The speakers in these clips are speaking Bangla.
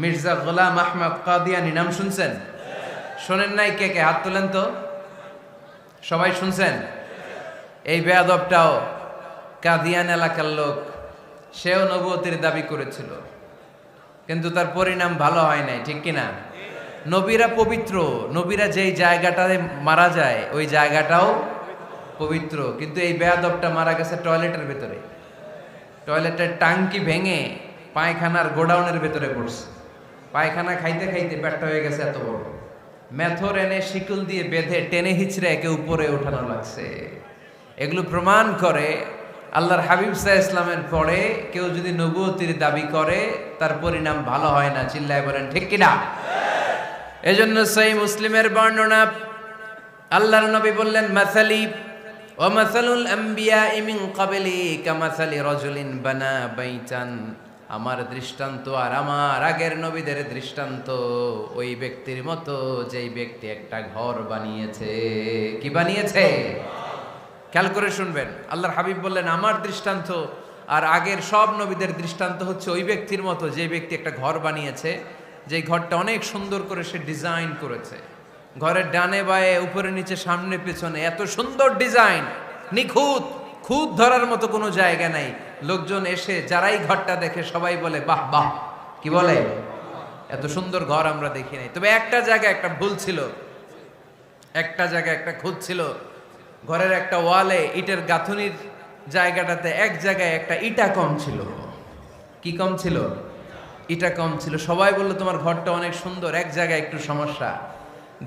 মির্জা গোলাম আহমদ কাদিয়ানী নাম শুনছেন? শোনেন নাই? কে কে হাত তোলেন তো। সবাই শুনছেন? এই বেয়াদবটাও কাদিয়ান এলাকার লোক, সেও নবুয়তির দাবি করেছিল, কিন্তু তার পরিণাম ভালো হয় নাই, ঠিক কিনা? নবীরা পবিত্র, নবীরা যেই জায়গাটায় মারা যায় ওই জায়গাটাও পবিত্র, কিন্তু এই বেয়াদবটা মারা গেছে টয়লেটের ভেতরে। টয়লেটের টাঙ্কি ভেঙে পায়খানার গোডাউনের ভেতরে পড়ছে। পায়খানা খাইতে খাইতে পেটটা হয়ে গেছে এত বড়, মেথর এনে শিকল দিয়ে বেঁধে টেনে হিচড়ে একে উপরে ওঠানো লাগছে। এগুলো প্রমাণ করে আল্লাহর হাবিব সাল্লাল্লাহু আলাইহি ইসলামের পরে কেউ যদি নবুয়তির দাবি করে তার পরিণাম ভালো হয় না। চিল্লায় বলেন ঠিক কিনা? এজন্য সহিহ মুসলিমের বর্ণনা, আল্লাহর নবী বললেন, মাসালি ওয়া মাসালুল আম্বিয়া মিন ক্বাবলি কামাসালি রাজুলিন বানা বাইতান, আমার দৃষ্টান্ত আর আমার আগের নবীদের দৃষ্টান্ত ওই ব্যক্তির মতো যেই ব্যক্তি একটা ঘর বানিয়েছে। কি বানিয়েছে? খেয়াল করে শুনবেন। আল্লাহর হাবিব বললেন, আমার দৃষ্টান্ত আর আগের সব নবীদের দৃষ্টান্ত হচ্ছে ওই ব্যক্তির মতো যে ব্যক্তি একটা ঘর বানিয়েছে, যেই ঘরটা অনেক সুন্দর করে সে ডিজাইন করেছে। ঘরের ডানে বায়ে উপরে নিচে সামনে পেছনে এত সুন্দর ডিজাইন, নিখুঁত, খুঁত ধরার মতো কোনো জায়গা নাই। লোকজন এসে যারাই ঘরটা দেখে সবাই বলে বাহ বাহ। কি বলে? এত সুন্দর ঘর আমরা দেখি নাই। তবে একটা জায়গায় একটা ভুল ছিল, একটা জায়গায় একটা খুঁত ছিল। ঘরের একটা ওয়ালে ইটের গাঁথুনির জায়গাটাতে এক জায়গায় একটা ইটা কম ছিল। কি কম ছিল? ইটা কম ছিল। সবাই বললো তোমার ঘরটা অনেক সুন্দর, এক জায়গায় একটু সমস্যা,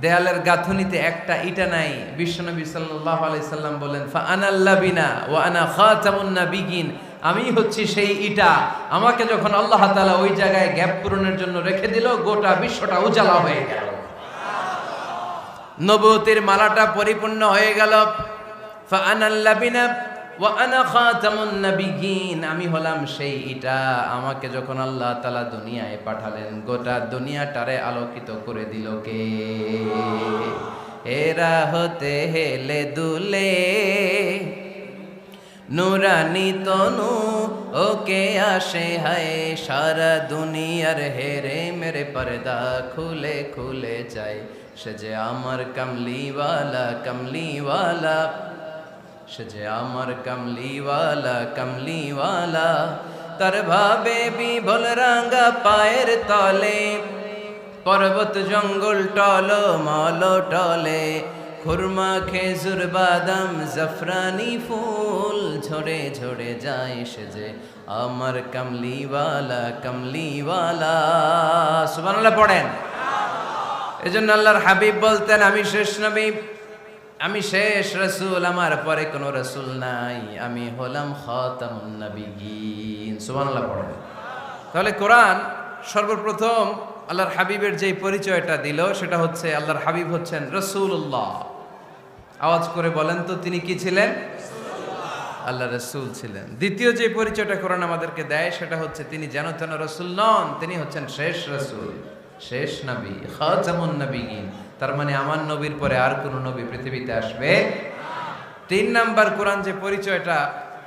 দেয়ালের গাঁথুনিতে একটা ইটা নাই। বিশ্বনবী সাল্লাল্লাহু আলাইহি সাল্লাম বলেন, ফা আনাল লাবিনা ওয়া আনা খাতামুন নাবিয়িন, আমি হচ্ছি সেই ইটা। আমাকে যখন আল্লাহ তাআলা ওই জায়গায় গ্যাপ পূরণের জন্য রেখে দিল, গোটা বিশ্বটা উজালা হয়ে গেল, নবুয়তির মালাটা পরিপূর্ণ হয়ে গেল। ফা আনাল লাবিনা ওয়া আনা খাতামুন নাবিয়িন, আমি হলাম সেই ইটা। আমাকে যখন আল্লাহ তাআলা দুনিয়ায় পাঠালেন, গোটা দুনিয়াটারে আলোকিত করে দিল কে? এরা হতে হেলে দুলে নুরানি তনু ওকে আসে হায়, সারা দুনিয়ার হেরে মেরে পর্দা খুলে খুলে যায়। সে যে আমার কামলিওয়ালা কামলিওয়ালা, সে যে আমার কামলিওয়ালা কামলিওয়ালা, তার ভাবে বিভোল রাঙ্গা পায়ের তলে, পর্বত জঙ্গল টল মল টলে, খুরমা খেজুর বাদাম জাফরানি ফুল ঝরে ঝরে যায়। সে যে আমার কামলিওয়ালা কামলিওয়ালা। সুবহানাল্লাহ পড়েন। এজন্য আল্লাহর হাবিব বলতেন, আমি শেষ নবী, আমি শেষ রাসূল, আমার পরে কোনো রাসূল নাই, আমি হলাম খাতামুন নাবিয়িন। সুবহানাল্লাহ পড়েন। তাহলে কোরআন সর্বপ্রথম আল্লাহর হাবিবের যেই পরিচয়টা দিল সেটা হচ্ছে আল্লাহর হাবিব হচ্ছেন রাসূলুল্লাহ। আওয়াজ করে বলেন তো, তিনি কি ছিলেন? আল্লাহ রাসূল ছিলেন। দ্বিতীয় যে পরিচয়টা কোরআন আমাদেরকে দেয় সেটা হচ্ছে তিনি যেন তেন রাসূল নন, তিনি হচ্ছেন শেষ রাসূল, শেষ নবী, খাতামুন নাবিয়িন। তার মানে আমার নবীর পরে আর কোন নবী পৃথিবীতে আসবে। তিন নাম্বার কোরআন যে পরিচয়টা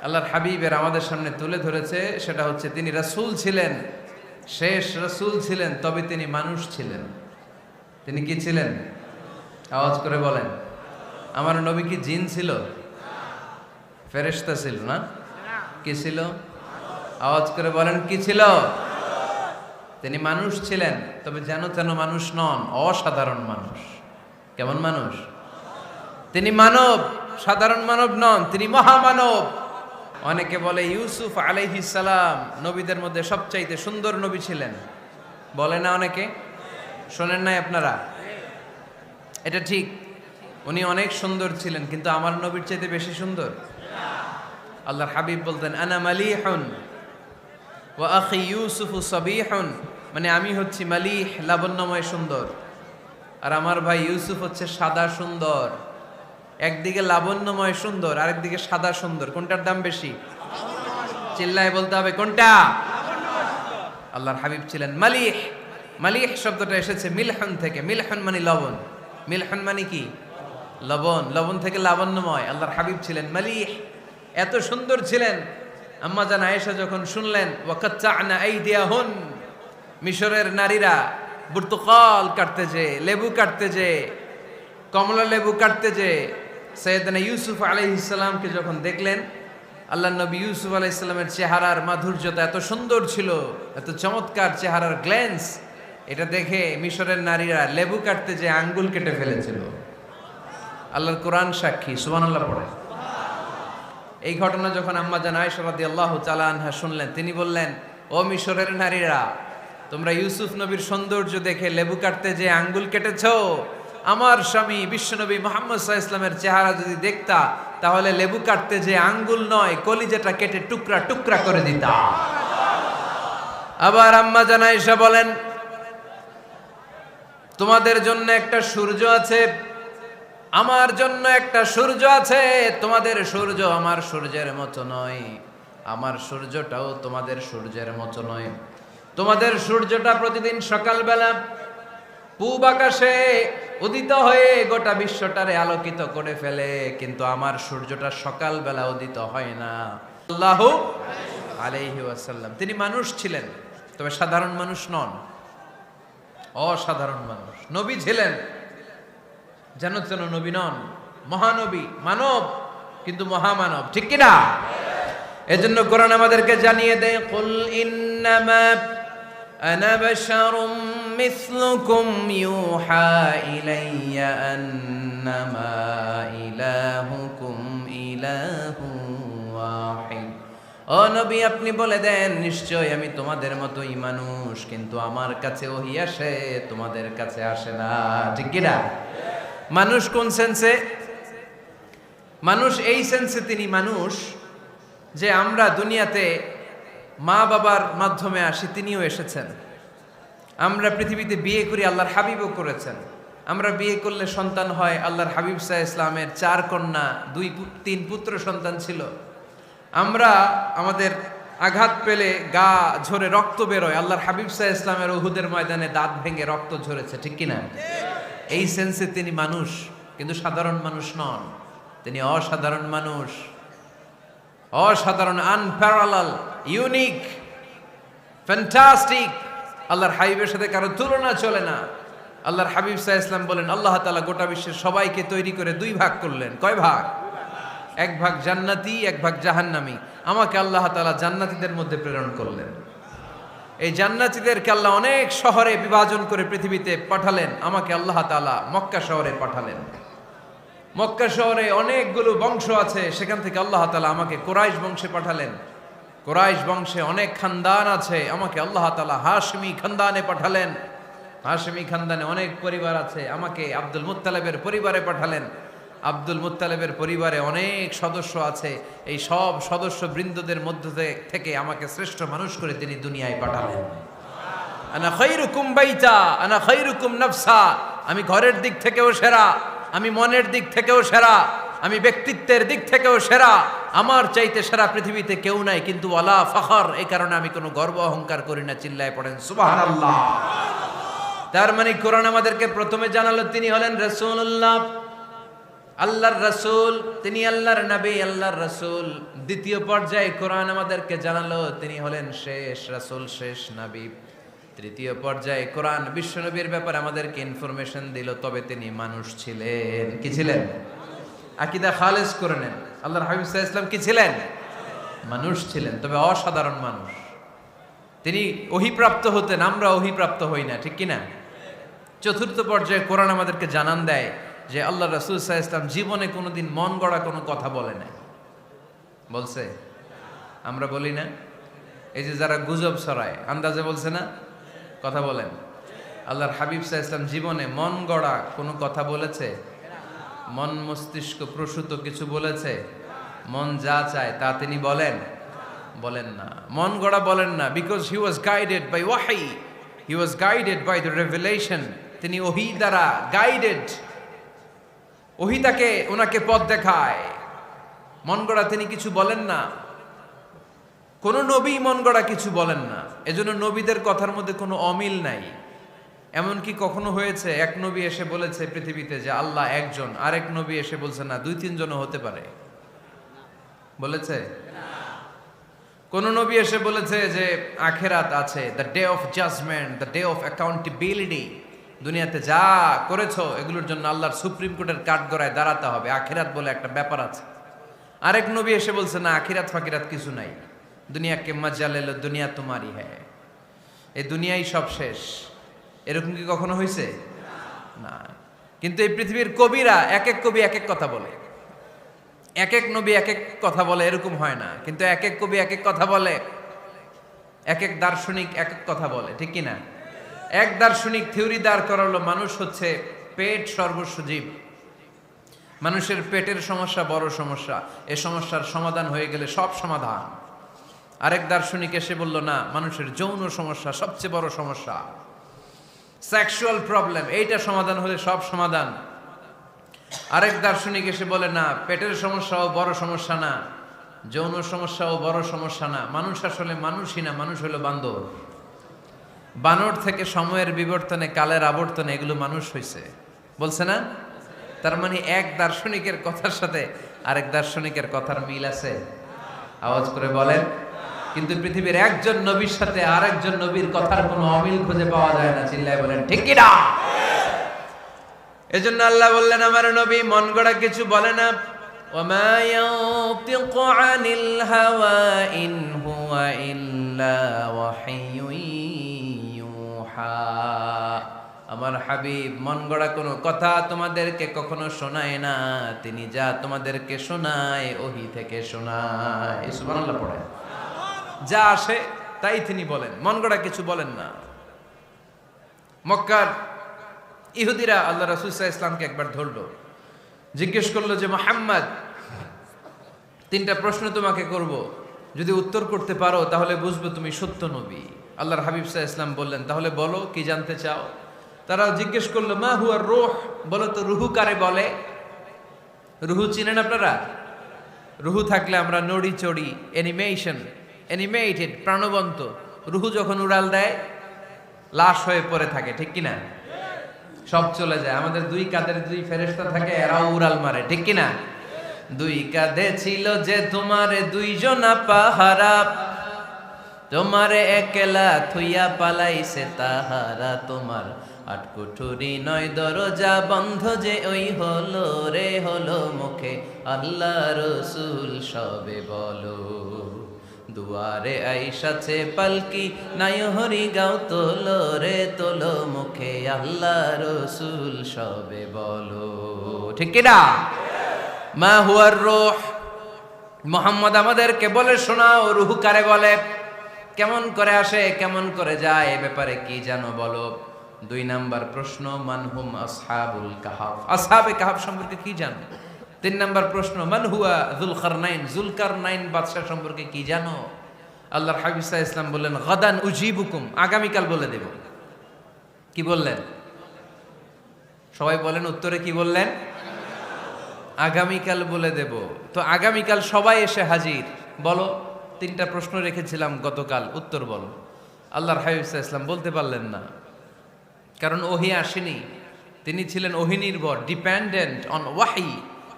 আল্লাহর হাবিবের আমাদের সামনে তুলে ধরেছে সেটা হচ্ছে তিনি রাসূল ছিলেন, শেষ রাসূল ছিলেন, তবে তিনি মানুষ ছিলেন। তিনি কি ছিলেন? আওয়াজ করে বলেন। আমার নবী কি জিন ছিল? ফেরেশতা ছিল না? কি ছিল? আওয়াজ করে বলেন, কি ছিল? তিনি মানুষ ছিলেন, তবে যেন তেন মানুষ নন, অসাধারণ মানুষ। কেমন মানুষ? তিনি মানব, সাধারণ মানব নন, তিনি মহামানব। অনেকে বলে ইউসুফ আলাইহিস সালাম নবীদের মধ্যে সবচাইতে সুন্দর নবী ছিলেন, বলে না অনেকে? শোনেন নাই আপনারা? এটা ঠিক, উনি অনেক সুন্দর ছিলেন, কিন্তু আমার নবীর চাইতে বেশি সুন্দর। আল্লাহর হাবিব বলতেন, আনা মালিহুন ওয়া আখি ইউসুফু সাবিহুন, মানে আমি হচ্ছি মালিহ, লাবণ্যময় সুন্দর, আর আমার ভাই ইউসুফ হচ্ছে সাদা সুন্দর। একদিকে লাবণ্যময় সুন্দর, আরেকদিকে সাদা সুন্দর, কোনটার দাম বেশি? চিল্লায় বলতে হবে কোনটা? আল্লাহর হাবিব ছিলেন মালিহ। মালিহ শব্দটা এসেছে মিলহন থেকে। মিলহন মানে লবণ, মিলহন মানে কি? লবণ। লবণ থেকে লাবণ্যময়। আল্লাহর হাবিব ছিলেন মালিহ, এত সুন্দর ছিলেন। আম্মা জান আয়েশা যখন শুনলেন ওয়াকাত্তা'না আইদিয়াহুন, মিশরের নারীরা বুর্তুকাল কাটতে যে, লেবু কাটতে যে, কমলা লেবু কাটতে যে সৈয়দনা ইউসুফ আলাইহিস সালামকে যখন দেখলেন, আল্লাহর নবী ইউসুফ আলাইহিস সালামের চেহারার মাধুর্যতা এত সুন্দর ছিল, এত চমৎকার চেহারার গ্ল্যান্স, এটা দেখে মিশরের নারীরা লেবু কাটতে যে আঙ্গুল কেটে ফেলেছিল। আল্লাহর কোরআন সাক্ষী, সুবহানাল্লাহ পড়ে। এই ঘটনা যখন আম্মা জান আয়েশা রাদিয়াল্লাহু তাআলা আনহা শুনলেন, তিনি বললেন, ও মিশরের নারীরা, তোমরা ইউসুফ নবীর সৌন্দর্য দেখে লেবু কাটতে যে আঙ্গুল কেটেছো, আমার স্বামী বিশ্বনবী মুহাম্মদ সাল্লাল্লাহু আলাইহি ওয়াসাল্লামের চেহারা যদি দেখতা, তাহলে লেবু কাটতে যে আঙ্গুল নয়, কলিজাটা কেটে টুকরা টুকরা করে দিতা। আবার আম্মা জান আয়েশা বলেন, তোমাদের জন্য একটা সূর্য আছে, আমার জন্য একটা সূর্য আছে, তোমাদের সূর্য আমার সূর্যের মতো নয়, আমার সূর্যটাও তোমাদের সূর্যের মতো নয়। তোমাদের সূর্যটা প্রতিদিন সকালবেলা পূব আকাশে উদিত হয়ে গোটা বিশ্বটারে আলোকিত করে ফেলে, কিন্তু আমার সূর্যটা সকালবেলা উদিত হয় না। সাল্লাল্লাহু আলাইহি ওয়াসাল্লাম তিনি মানুষ ছিলেন, তবে সাধারণ মানুষ নন, অসাধারণ মানুষ। নবী ছিলেন, যেন যেন নবী নন, মহানবী, মানব কিন্তু মহামানব, ঠিক কিনা? এজন্য কোরআন আমাদেরকে জানিয়ে দেয়, কুল ইন্নামা আনা বাশারুম মিসলুকুম ইউহা ইলাইয়া আন্নামা ইলাহুকুম ইলাহু ওয়াহিদ। ও নবী, আপনি বলে দেন, নিশ্চয় আমি তোমাদের মতোই মানুষ, কিন্তু আমার কাছে ওহী আসে, তোমাদের কাছে আসে না, ঠিক কিনা? মানুষ কোন সেন্সে? মানুষ এই সেন্সে তিনি মানুষ যে আমরা দুনিয়াতে মা বাবার মাধ্যমে আসি, তিনিও এসেছেন। আমরা পৃথিবীতে বিয়ে করি, আল্লাহর হাবিবও করেছেন। আমরা বিয়ে করলে সন্তান হয়, আল্লাহর হাবিব সাল্লাল্লাহু আলাইহি ওয়াসাল্লামের 4 কন্যা, 2-3 পুত্র সন্তান ছিল। আমরা আমাদের আঘাত পেলে গা ঝরে রক্ত বেরোয়, আল্লাহর হাবিব সাল্লাল্লাহু আলাইহি ওয়াসাল্লামের উহুদের ময়দানে দাঁত ভেঙে রক্ত ঝরেছে, ঠিক কিনা? এই সেন্সে তিনি মানুষ, কিন্তু সাধারণ মানুষ নন, তিনি অসাধারণ মানুষ, অসাধারণ, আনপ্যারালাল, ইউনিক, ফ্যান্টাস্টিক। আল্লাহর হাবিবের সাথে কারো তুলনা চলে না। আল্লাহর হাবিব সাল্লাল্লাহু আলাইহি ওয়াসাল্লাম বলেন, আল্লাহ তাআলা গোটা বিশ্বের সবাইকে তৈরি করে 2 ভাগ করলেন। কয় ভাগ? 1 ভাগ জান্নাতি, 1 ভাগ জাহান্নামী। আমাকে আল্লাহ তাআলা জান্নাতীদের মধ্যে প্রেরণ করলেন। এই জান্নাতীদেরকে আল্লাহ অনেক শহরে বিভাজন করে পৃথিবীতে পাঠালেন, আমাকে আল্লাহ তাআলা মক্কা শহরে পাঠালেন। মক্কা শহরে অনেকগুলো বংশ আছে, সেখান থেকে আল্লাহ তাআলা আমাকে কুরাইশ বংশে পাঠালেন। কুরাইশ বংশে অনেক খানদান আছে, আমাকে আল্লাহ তাআলা হাশমি খানদানে পাঠালেন। হাশমি খানদানে অনেক পরিবার আছে, আমাকে আব্দুল মুত্তালিবের পরিবারে পাঠালেন। আব্দুল মুত্তালিবের পরিবারে অনেক সদস্য আছে, এই সব সদস্য বৃন্দদের মধ্যে থেকে আমাকে শ্রেষ্ঠ মানুষ করে তিনি দুনিয়ায় পাঠালেন। আনা খায়রুকুম বাইতা আনা খায়রুকুম নাফসা, আমি ঘরের দিক থেকেও সেরা, আমি মনের দিক থেকেও সেরা, আমি ব্যক্তিত্বের দিক থেকেও সেরা, আমার চাইতে সেরা পৃথিবীতে কেউ নাই। কিন্তু ওয়ালা ফখর, এই কারণে আমি কোনো গর্ব অহংকার করি না। চিল্লায় পড়েন সুবহানাল্লাহ। তার মানে কোরআন আমাদেরকে প্রথমে জানালো তিনি হলেন রাসূলুল্লাহ, আল্লাহর রাসূল, তিনি আল্লাহর নবী, আল্লাহর রাসূল। দ্বিতীয় পর্যায়ে কোরআন আমাদেরকে জানালো তিনি হলেন শেষ রাসূল, শেষ নবী। তৃতীয় পর্যায়ে কোরআন বিশ্বনবীর ব্যাপারে আমাদেরকে ইনফরমেশন দিল, তবে তিনি মানুষ ছিলেন। কি ছিলেন? আকীদা খালেস করে নেন, আল্লাহর হাবিব সাল্লাল্লাহু আলাইহি ওয়াসাল্লাম কি ছিলেন? মানুষ ছিলেন, তবে অসাধারণ মানুষ। তিনি ওহীপ্রাপ্ত হতেন, আমরা ওহীপ্রাপ্ত হই না, ঠিক কিনা? চতুর্থ পর্যায়ে কোরআন আমাদেরকে জানান দেয় যে আল্লাহ রাসূল সাল্লাল্লাহু আলাইহি ওয়াসাল্লাম জীবনে কোনোদিন মন গড়া কোনো কথা বলে নাই। বলছে? আমরা বলি না? এই যে যারা গুজব ছড়ায়, আন্দাজে বলছে না? কথা বলেন। আল্লাহর হাবিব সাল্লাল্লাহু আলাইহি ওয়াসাল্লাম জীবনে মন গড়া কোনো কথা বলেছে? মন মস্তিষ্ক প্রসূত কিছু বলেছে? মন যা চায় তা তিনি বলেন? বলেন না। মন গড়া বলেন না, because he was guided by ওয়াহি, he was guided by the revelation. তিনি ওহী দ্বারা গাইডেড, ওহী তাকে ওনাকে পথ দেখায়। মন গড়া তিনি কিছু বলেন না, কোন নবী মন গড়া কিছু বলেন না। এজন্য নবীদের কথার মধ্যে কোনো অমিল নাই। এমনকি কখনো হয়েছে এক নবী এসে বলেছে পৃথিবীতে যে আল্লাহ একজন, আরেক নবী এসে বলছে না 2-3 জনও হতে পারে? বলেছে? কোন নবী এসে বলেছে যে আখেরাত আছে, the day of judgement, the day of accountability, দুনিয়াতে যা করেছো এগুলোর জন্য আল্লাহর সুপ্রিম কোর্টের কাঠগড়ায় দাঁড়াতে হবে, আখিরাত বলে একটা ব্যাপার আছে। আরেক নবী এসে বলছে না, আখিরাত ফাকিরাত কিছু নাই, দুনিয়াকে মজা লেলো, দুনিয়া তোমারই হ্যাঁ, এই দুনিয়াই সব শেষ। এরকম কি কখনো হয়েছে? না। কিন্তু এই পৃথিবীর কবিরা এক এক কবি এক এক কথা বলে, এক এক নবী এক এক কথা বলে, এরকম হয় না। কিন্তু এক এক কবি এক এক কথা বলে, এক এক দার্শনিক এক এক কথা বলে, ঠিক কি না? এক দার্শনিক থিওরি দাঁড় করালো, মানুষ হচ্ছে পেট সর্বস্ব জীব, মানুষের পেটের সমস্যা বড় সমস্যা, এ সমস্যার সমাধান হয়ে গেলে সব সমাধান। আরেক দার্শনিক এসে বলল না, মানুষের যৌন সমস্যা সবচেয়ে বড় সমস্যা, সেক্সুয়াল প্রবলেম, এইটা সমাধান হলে সব সমাধান। আরেক দার্শনিক এসে বলে না, পেটের সমস্যাও বড় সমস্যা না, যৌন সমস্যাও বড় সমস্যা না, মানুষ আসলে মানুষই না, মানুষ হলো বান্দর। বানর থেকে সময়ের বিবর্তনে, কালের আবর্তনে এগুলো মানুষ হয়েছে, বলছে না? তার মানে এক দার্শনিকের কথার সাথে আরেক দার্শনিকের কথার মিল আছে? আওয়াজ করে বলেন। কিন্তু পৃথিবীর একজন নবীর সাথে আরেকজন নবীর কথার কোনো অমিল খুঁজে পাওয়া যায় না, চিল্লায় বলেন ঠিক কি না? এজন্য আল্লাহ বললেন, আমার নবী মন গড়া কিছু বলে না। ওয়ামা ইয়ানতিকু আনিল হাওয়া ইন হুয়া ইল্লা ওয়াহিয়ুন ইউহা। আমার হাবিব মন গড়া কোনো কথা তোমাদেরকে কখনো শোনায় না, তিনি যা তোমাদেরকে শোনায় ওহী থেকে শোনায়। সুবহানাল্লাহ পড়েন। যা আসে তাই তিনি বলেন, মন গড়া কিছু বলেন না। মক্কার ইহুদিরা আল্লাহ রাসূল সাল্লাল্লাহু আলাইহি ওয়াসাল্লামকে একবার ধরলো, জিজ্ঞেস করলো যে মুহাম্মদ, তিনটা প্রশ্ন তোমাকে করব, যদি উত্তর করতে পারো তাহলে বুঝবো তুমি সত্য নবী। আল্লাহর হাবিব সাল্লাল্লাহু আলাইহি ওয়াসাল্লাম বললেন, তাহলে বলো কি জানতে চাও? তারা জিজ্ঞেস করলো মা হুয়া রূহ, বলো তো রুহু কারে বলে? রুহু চিনেন আপনারা? রুহু থাকলে আমরা নড়ি চড়ি, অ্যানিমেটেড, প্রাণবন্ত। রুহু যখন উড়াল দেয় লাশ হয়ে পড়ে থাকে, ঠিক কিনা? সব চলে যায়। আমাদের দুই কাঁধের দুই ফেরেশতা থাকে, এরাও উড়াল মারে, ঠিক কিনা? দুই কাঁধে ছিল যে তোমারে দুইজনা পাহারা, তোমারে একলা থুইয়া পালাইছে তাহারা, তোমার আটকুঠুরি নয় দরজা বন্ধ যে ওই হলো রে হলো মুখে আল্লাহ রসুল সবে বলো, দুয়ারে আইসাছে পালকি নাই হরি গাও তোলো রে তোলো মুখে আল্লাহ রসুল সবে বলো, ঠিক কিনা? মা হুয়ার রূহ, মুহাম্মদ আমাদেরকে বলে শোনাও রুহু কারে বলে, কেমন করে আসে, কেমন করে যায়, এ ব্যাপারে কি জানো বলো। দুই নাম্বার প্রশ্ন, মানহুম আসহাবুল কাহাফ, আসহাবে কাহাফ সম্পর্কে কি জানো? তিন নাম্বার প্রশ্ন, মান হুয়া যুলকারনাইন, যুলকারনাইন বাদশা সম্পর্কে কি জানো? আল্লাহর হাবিব সাল্লাল্লাহু আলাইহি ওয়াসাল্লাম বললেন, গাদান উজিবুকুম, আগামীকাল বলে দেব। কি বললেন? সবাই বলেন উত্তরে কি বললেন? আগামীকাল বলে দেব। তো আগামীকাল সবাই এসে হাজির, বলো তিনটা প্রশ্ন রেখেছিলাম গতকাল, উত্তর বলো। আল্লাহর হাবিব সাল্লাল্লাহু আলাইহি ওয়াসাল্লাম বলতে পারলেন না, কারণ ওহী আসেনি। তিনি ছিলেন ওহী নির্ভর, dependent on wahi,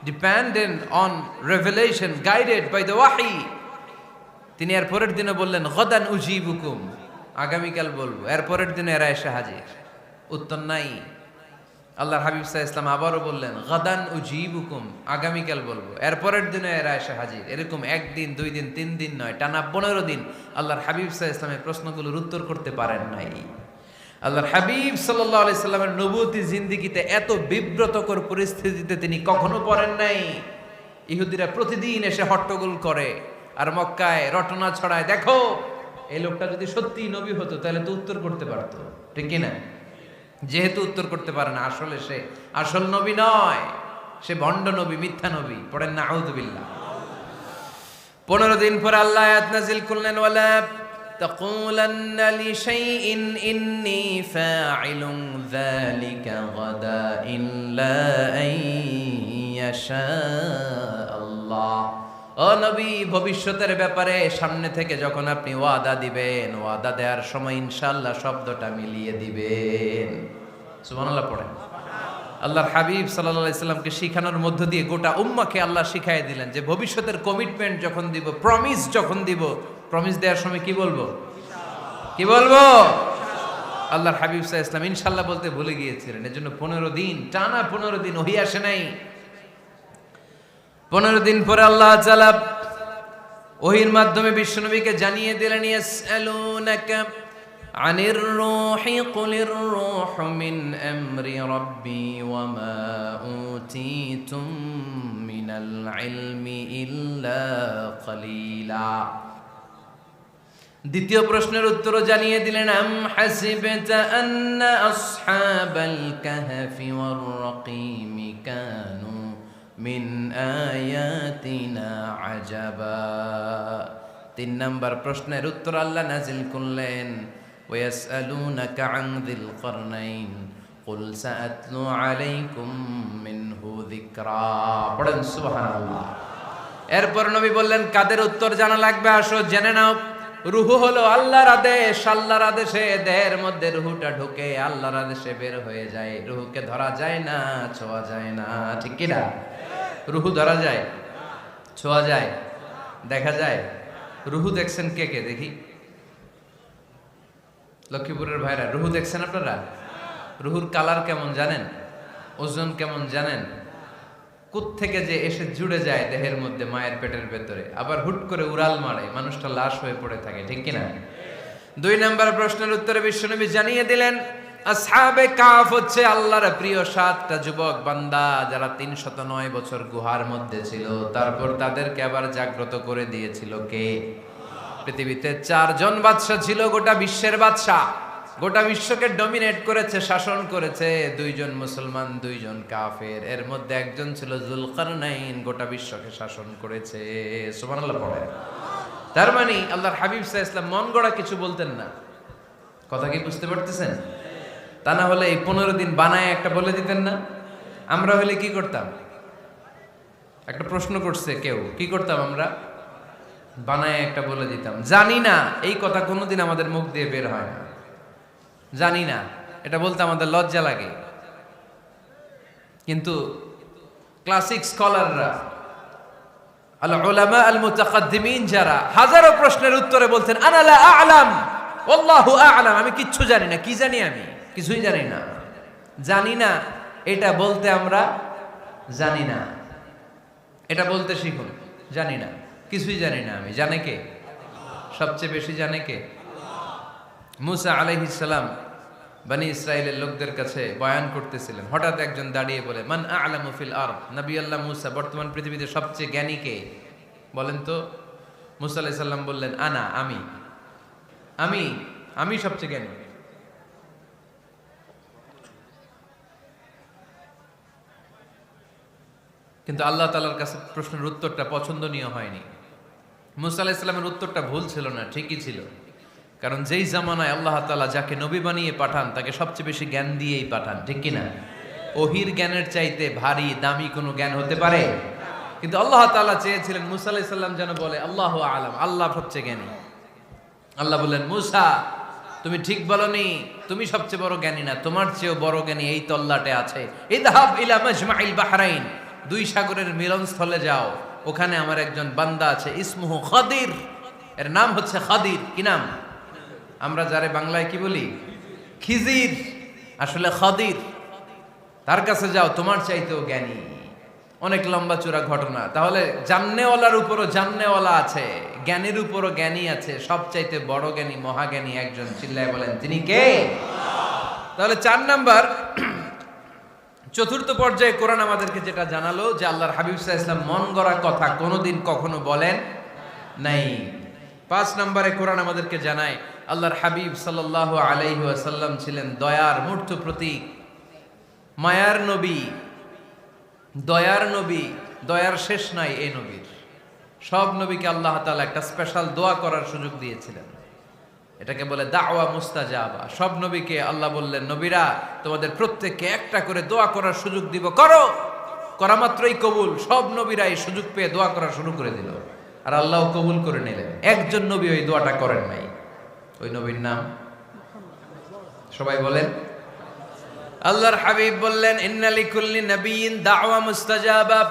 dependent on revelation, guided by the wahi. তিনি এর পরের দিনে বললেন গাদান উজিবুকুম, আগামীকাল বলবো। এর পরের দিনে এরা এসে হাজির, উত্তর নাই। আল্লাহর হাবিব সাল্লাল্লাহু আলাইহি ওয়াসাল্লাম আবারও বললেন গাদান উজিবুকুম, আগামীকাল বলবো। এর পরের দিনে এরা এসে হাজির। এরকম একদিন, দুই দিন, তিন দিন নয়, টানা 15 দিন আল্লাহর হাবিব সাল্লাল্লাহু আলাইহি ওয়াসাল্লামের প্রশ্নগুলোর উত্তর করতে পারেন নাই। আল্লাহর হাবিব সাল্লাল্লাহু আলাইহি সাল্লামের নবুয়তি জিন্দেগিতে এত বিব্রতকর পরিস্থিতিতে তিনি কখনো পড়েন নাই। ইহুদিরা প্রতিদিন এসে হট্টগোল করে আর মক্কায় রটনা ছড়ায়, দেখো এই লোকটা যদি সত্যি নবী হতো তাহলে তো উত্তর করতে পারতো, ঠিক কি না? যেহেতু উত্তর করতে পারে না, আসলে সে আসল নবী নয়, সে ভণ্ড নবী, মিথ্যা নবী। পড়েন না আউযুবিল্লাহ। 15 দিন পর আল্লাহ আয়াত নাযিল করলেন, ওয়ালা তাকুলান্না লিশাইইন ইন্নী ফাইলুন যালিকা গাদা ইল্লা আইয়াশা আল্লাহ। ও নবী, ভবিষ্যতের ব্যাপারে সামনে থেকে যখন আপনি ওয়াদা দিবেন, ওয়াদা দেওয়ার সময় ইনশাআল্লাহ শব্দটা মিলিয়ে দিবেন। সুবহানাল্লাহ পড়েন। আল্লাহর হাবিব সাল্লাল্লাহু আলাইহি সাল্লামকে শিখানোর মধ্য দিয়ে গোটা উম্মাহকে আল্লাহ শিখাই দিলেন যে ভবিষ্যতের কমিটমেন্ট যখন দিব, প্রমিস যখন দিব, প্রমিস দেওয়ার সময় কি বলবো? কি বলবো? আল্লাহর হাবিব সাল্লাল্লাহু আলাইহি ওয়াসাল্লাম ইনশাআল্লাহ বলতে ভুলে গিয়েছিলেন। এজন্য 15 দিন টানা 15 দিন ওহী আসে নাই। 15 দিন পরে আল্লাহ তাআলা ওহীর মাধ্যমে বিশ্বনবীকে জানিয়ে দিলেন, ইয়াসআলুনাকা আনির রূহি কুলির রূহু মিন আমরি রাব্বি ওয়া মা উতীতুম মিনাল ইলমি ইল্লা কলিলা। দ্বিতীয় প্রশ্নের উত্তরও জানিয়ে দিলেন, আম হাসিবতা আন্না আসহাবাল কাহফি ওয়ার রাকিমি কানু মিন আয়াতিনা আজাবা। 3 নম্বর প্রশ্নের উত্তর আল্লাহ নাজিল করলেন, ওয়াসআলুনাকা আন যিল করনাইন কুল সাআতলু আলাইকুম মিনহু যিকরা। পড়েন সুবহানাল্লাহ। এরপর নবী বললেন, কাদের উত্তর জানা লাগবে? আসো জেনে নাও। রুহু হলো আল্লাহর আদেশ। আল্লাহর আদেশে দেহের মধ্যে রুহুটা ঢুকে আল্লাহর আদেশে বের হয়ে যায়। রুহুকে ধরা যায় না, ছোঁয়া যায় না, ঠিক কি না? রুহু ধরা যায়, ছোঁয়া যায়, দেখা যায়? রুহু দেখছেন কে কে? দেখি লক্ষ্মীপুরের ভাইরা, রুহু দেখছেন আপনারা? রুহুর কালার কেমন জানেন? ওজন কেমন জানেন? কোত্থেকে যে এসে জুড়ে যায় দেহের মধ্যে, মায়ের পেটের ভেতরে, আবার হুট করে উড়াল মারে, মানুষটা লাশ হয়ে পড়ে থাকে, ঠিক কিনা? 2 নম্বর প্রশ্নের উত্তরে বিশ্বনবী জানিয়ে দিলেন, আসহাবে কাফ হচ্ছে আল্লাহর প্রিয় 7টা যুবক বান্দা, যারা 309 বছর গুহার মধ্যে ছিল। তারপর তাদেরকে আবার জাগ্রত করে দিয়েছিল কে? পৃথিবীতে 4 জন বাদশা ছিল, গোটা বিশ্বের বাদশা। গোটা বিশ্বকে ডমিনেট করেছে, শাসন করেছে। 2 জন মুসলমান, 2 জন কাফের। এর মধ্যে একজন ছিল যুলকারনাইন, গোটা বিশ্বকে শাসন করেছে। সুবহানাল্লাহ পড়ে। তার মানে আল্লাহর হাবিব সাল্লাল্লাহু আলাইহি ওয়াসাল্লাম মন গড়া কিছু বলতেন না। কথা কি বুঝতে পারতেছেন? তা না হলে এই 15 দিন বানায় একটা বলে দিতেন না? আমরা হলে কি করতাম? একটা প্রশ্ন করছে কেউ, কি করতাম আমরা? বানায় একটা বলে দিতাম। জানি না, এই কথা কোনোদিন আমাদের মুখ দিয়ে বের হয় না। জানি না, এটা বলতে আমাদের লজ্জা লাগে। কিন্তু ক্লাসিক স্কলাররা, আল উলামা আল মুতাকাদ্দিমিন, যারা হাজারো প্রশ্নের উত্তরে বলতেন, আনা লা আ'লাম আল্লাহু আ'লাম, আমি কিচ্ছু জানি না। কি জানি? আমি কিছুই জানি না। জানি না এটা বলতে আমরা জানি না, এটা বলতে শিখুন। জানি না, কিছুই জানি না আমি। জানে কে? সবচেয়ে বেশি জানে কে? মুসা আলাইহিস সালাম বনি ইসরাইলের লোকদের কাছে বয়ান করতেছিলেন। হঠাৎ একজন দাঁড়িয়ে বলে, মান আ'লামু ফিল আরদ। নবী আল্লাহ মুসা, বর্তমান পৃথিবীতে সবচেয়ে জ্ঞানী কে? বলেন তো। মুসা আলাইহিস সালাম বললেন, আনা, আমি আমি আমি সবচেয়ে জ্ঞানী। কিন্তু আল্লাহ তাআলার কাছে প্রশ্নের উত্তরটা পছন্দনীয় হয়নি। মুসা আলাইহিস সালামের উত্তরটা ভুল ছিল না, ঠিকই ছিল। কারণ যেই জামানায় আল্লাহ তাআলা যাকে নবী বানিয়ে পাঠান, তাকে সবচেয়ে বেশি জ্ঞান দিয়েই পাঠান, ঠিক কিনা? ওহির জ্ঞানের চাইতে ভারী দামি কোনো জ্ঞান হতে পারে? কিন্তু আল্লাহ তাআলা চেয়েছিলেন মুসা আলাইহিস সালাম যেন বলে আল্লাহু আ'লাম, আল্লাহ সবচেয়ে জ্ঞানী। আল্লাহ বললেন, মুসা তুমি ঠিক বলনি, তুমি সবচেয়ে বড় জ্ঞানী না, তোমার চেয়েও বড় জ্ঞানী এই তল্লাটে আছে। ইযহাব ইলা মাজমাইল বাহরাইন, 2 সাগরের মিলনস্থলে যাও, ওখানে আমার একজন বান্দা আছে, ইসমুহু খাদির, এর নাম হচ্ছে খাদির। কি নাম? আমরা যারে বাংলায় কি বলি? খিজির, আসলে খাদির। তার কাছে যাও, তোমার চাইতেও জ্ঞানী। অনেক লম্বা চূড়া ঘটনা। তাহলে জান্নেওয়ালার উপরও জান্নেওয়ালা আছে, জ্ঞানীর উপরও জ্ঞানী আছে। সবচাইতে বড় জ্ঞানী, মহাজ্ঞানী একজন। চিল্লায় বলেন, তিনি কে? তাহলে 4 নাম্বার, চতুর্থ পর্যায়ে কোরআন আমাদেরকে যেটা জানালো, যে আল্লাহর হাবিব সাল্লাল্লাহু আলাইহি ওয়াসাল্লাম মন গড়া কথা কোনোদিন কখনো বলেন নাই। 5 নম্বরে কোরআন আমাদেরকে জানায়, আল্লাহর হাবিব সাল্লাল্লাহু আলাইহি ওয়াসাল্লাম ছিলেন দয়ার মূর্ত প্রতীক, মায়ার নবী, দয়ার নবী। দয়ার শেষ নাই এই নবীর। সব নবীকে আল্লাহ তাআলা একটা স্পেশাল দোয়া করার সুযোগ দিয়েছিলেন। এটাকে বলে দাওয়া মুস্তাজাবা। সব নবীকে আল্লাহ বললেন, নবীরা তোমাদের প্রত্যেককে একটা করে দোয়া করার সুযোগ দিব, করো। করা মাত্রই কবুল। সব নবীরা এই সুযোগ পেয়ে দোয়া করা শুরু করে দিল, আর আল্লাহ কবুল করে নিলেন। একজন নবী ওই দোয়াটা করেন নাই। ওই নবীর নাম সবাই বলেন। আল্লাহর হাবিব বললেন, ইন্না লিকুল্লি নাবিয়্যিন দাওয়া মুস্তাজাবা।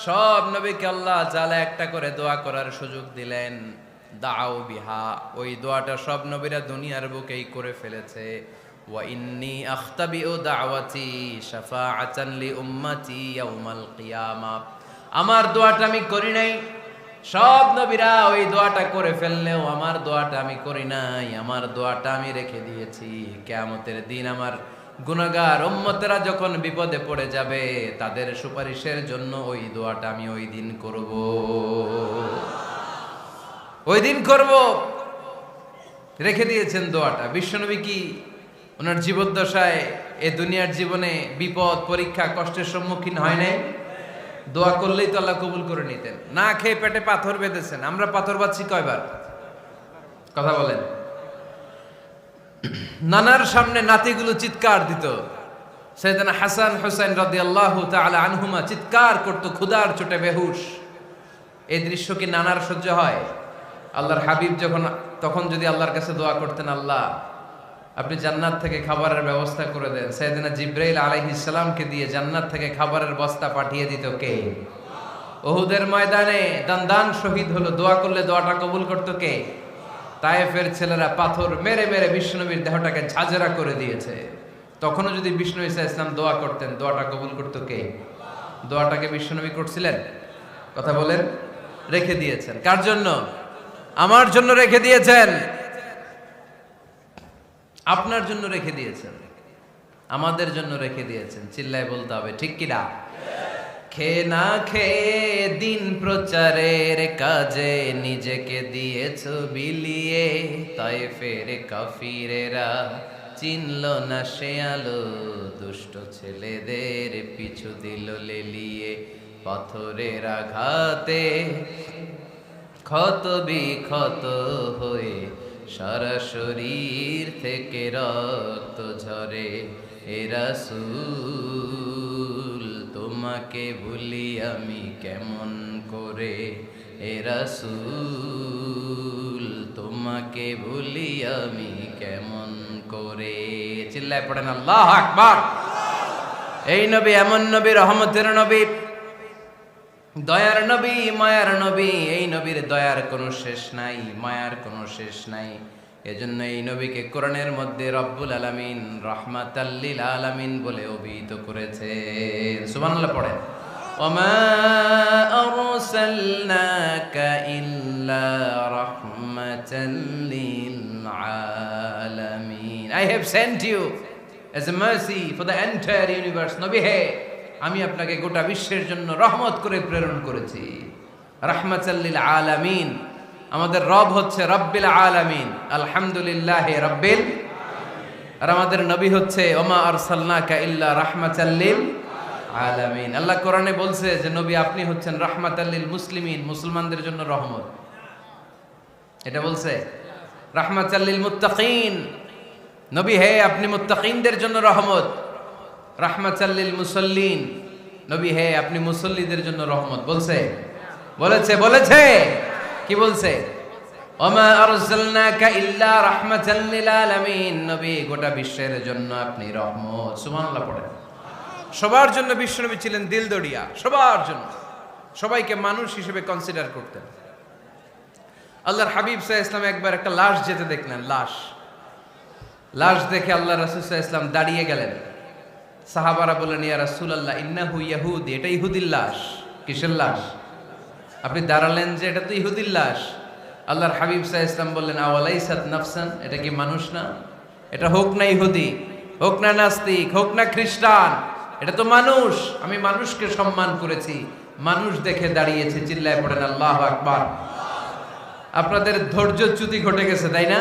সব নবীকে আল্লাহ তাআলা একটা করে দোয়া করার সুযোগ দিলেন। দাও বিহা, ওই দোয়াটা সব নবীরা দুনিয়ার বুকেই করে ফেলেছে। ওয়া ইন্নী আখতাবিউ দাওয়াতি শাফাআতান লি উম্মতি ইয়াউমাল কিয়ামা, আমার দোয়াটা আমি করি নাই, সব নবীরা ওই দোয়াটা করে ফেললেও আমার দোয়াটা আমি করি নাই। আমার দোয়াটা আমি রেখে দিয়েছি, কিয়ামতের দিন আমার গুনাহগার উম্মতেরা যখন বিপদে পড়ে যাবে তাদের সুপারিশের জন্য ওই দোয়াটা আমি ওই দিন করব, ওই দিন করব। রেখে দিয়েছেন দোয়াটা। বিশ্বনবী কি ওনার জীবদ্দশায় এ দুনিয়ার জীবনে বিপদ পরীক্ষা কষ্টের সম্মুখীন হয় নাই? দোয়া করলেই তো আল্লাহ কবুল করে নিতেন। না খেয়ে পেটে পাথর বেঁধেছেন, আমরা পাথর বাঁধছি কয়বার? কথা বলেন। নানার সামনে নাতিগুলো চিৎকার দিত, সাইয়েদনা হাসান হুসাইন রাদিয়াল্লাহু তাআলা আনহুমা চিৎকার করতো ক্ষুধার চোটে বেহুশ। এই দৃশ্য কি নানার সহ্য হয়? আল্লাহর হাবিব তখন যদি আল্লাহর কাছে দোয়া করতেন, আল্লাহ আপনি জান্নাত থেকে খাবারের ব্যবস্থা করে দেন, সাইয়েদনা জিবরাইল আলাইহিস সালামকে দিয়ে জান্নাত থেকে খাবারের বস্তা পাঠিয়ে দিত কে? উহুদের ময়দানে দান শহীদ হলো, দোয়া করলে দোয়াটা কবুল করতো কে? তায়েফের ছেলেরা পাথর মেরে মেরে বিষ্ণুনবীর দেহটাকে ঝাঁঝরা করে দিয়েছে। তখনও যদি বিষ্ণু ঈসা ইসলাম দোয়া করতেন, দোয়াটা কবুল করতো কে? দোয়াটাকে বিষ্ণুনবী করছিলেন? কথা বলেন। রেখে দিয়েছেন কার জন্য? আমার জন্য রেখে দিয়েছেন, আপনার জন্য রেখে দিয়েছেন, আমাদের জন্য রেখে দিয়েছেন। চিল্লায় বলতে হবে ঠিক কিনা? খেয়ে না খেয়ে দিন প্রচারের কাজে নিজেকে দিয়েছ বিলিয়ে, তায়েফের কাফিরেরা চিনল না সে আলো, দুষ্ট ছেলেদের পিছু দিল লেলিয়ে। পাথরের আঘাতে ক্ষত বিক্ষত হয়ে সারা শরীর থেকে রক্ত ঝরে। এ রাসূল তোমাকে ভুলি আমি কেমন করে, এ রাসূল তোমাকে ভুলি আমি কেমন করে। চিল্লায় পড়েন আল্লাহু আকবার। এই নবী এমন নবী, রহমতের নবী, দয়ার নবী, মায়ার নবী। এই নবীর দয়ার কোনো শেষ নাই, মায়ার কোনো শেষ নাই। এজন্য এই নবীকে কোরআনের মধ্যে রব্বুল আলামিন রাহমাতাল লিল আলামিন বলে অভিহিত করেছেন। সুবহানাল্লাহ পড়েন। ওমা আরসালনাকা ইল্লা রাহমাতাল লিল আলামিন। I have sent you as a mercy for the entire universe. নবী হে, আমি আপনাকে গোটা বিশ্বের জন্য রহমত করে প্রেরণ করেছি। রাহমাতাল লিল আলামিন। আমাদের রব হচ্ছে রব্বিল আলামিন, আলহামদুলিল্লাহি রাব্বিল। আর আমাদের নবী হচ্ছে ওমা আরসালনাকা ইল্লা রাহমাতাল লিল আলামিন। আল্লাহ কোরআনে বলছে যে নবী আপনি হচ্ছেন রাহমাতাল লিল মুসলিমিন, মুসলমানদের জন্য রহমত। এটা বলছে রাহমাতাল লিল মুত্তাকিন। নবী হে, আপনি মুত্তাকিনদের জন্য রহমত। রাহমাতাল লিল মুসাল্লিন। নবী হে, আপনি মুসল্লিদের জন্য রহমত। বলছে? বলেছে। কি বলছে? ওমা আরসালনাকা ইল্লা রাহমাতাল লিল আলামিন। নবী, গোটা বিশ্বের জন্য আপনি রহমত। সুবহানাল্লাহ পড়েন। সবার জন্য বিশ্বনবী ছিলেন দিলদরিয়া, সবার জন্য, সবাইকে মানুষ হিসেবে কনসিডার করতেন। আল্লাহর হাবিব সাল্লাল্লাহু আলাইহি ওয়াসাল্লাম একবার একটা লাশ যেতে দেখলেন। লাশ দেখে আল্লাহ রাসূল সাল্লাল্লাহু আলাইহি ওয়াসাল্লাম দাঁড়িয়ে গেলেন। সাহাবারা বললেন, ইয়া রাসূলুল্লাহ ইন্নাহু ইয়াহুদি, এটা ইহুদির লাশ। কিসের লাশ? আপনি দাঁড়ালেন যে এটা তো ইহুদির লাশ। আল্লাহর হাবিব সাল্লাল্লাহু আলাইহি ওয়াসাল্লাম বললেন, আওয়ালাইসাত নাফসান, এটা কি মানুষ না? এটা হোক না ইহুদি, হোক না নাস্তিক, হোক না খ্রিস্টান, এটা তো মানুষ। আমি মানুষকে সম্মান করেছি, মানুষ দেখে দাঁড়িয়েছে। চিল্লায় পড়েন আল্লাহু আকবার। আপনাদের ধৈর্যচ্যুতি ঘটে গেছে, তাই না?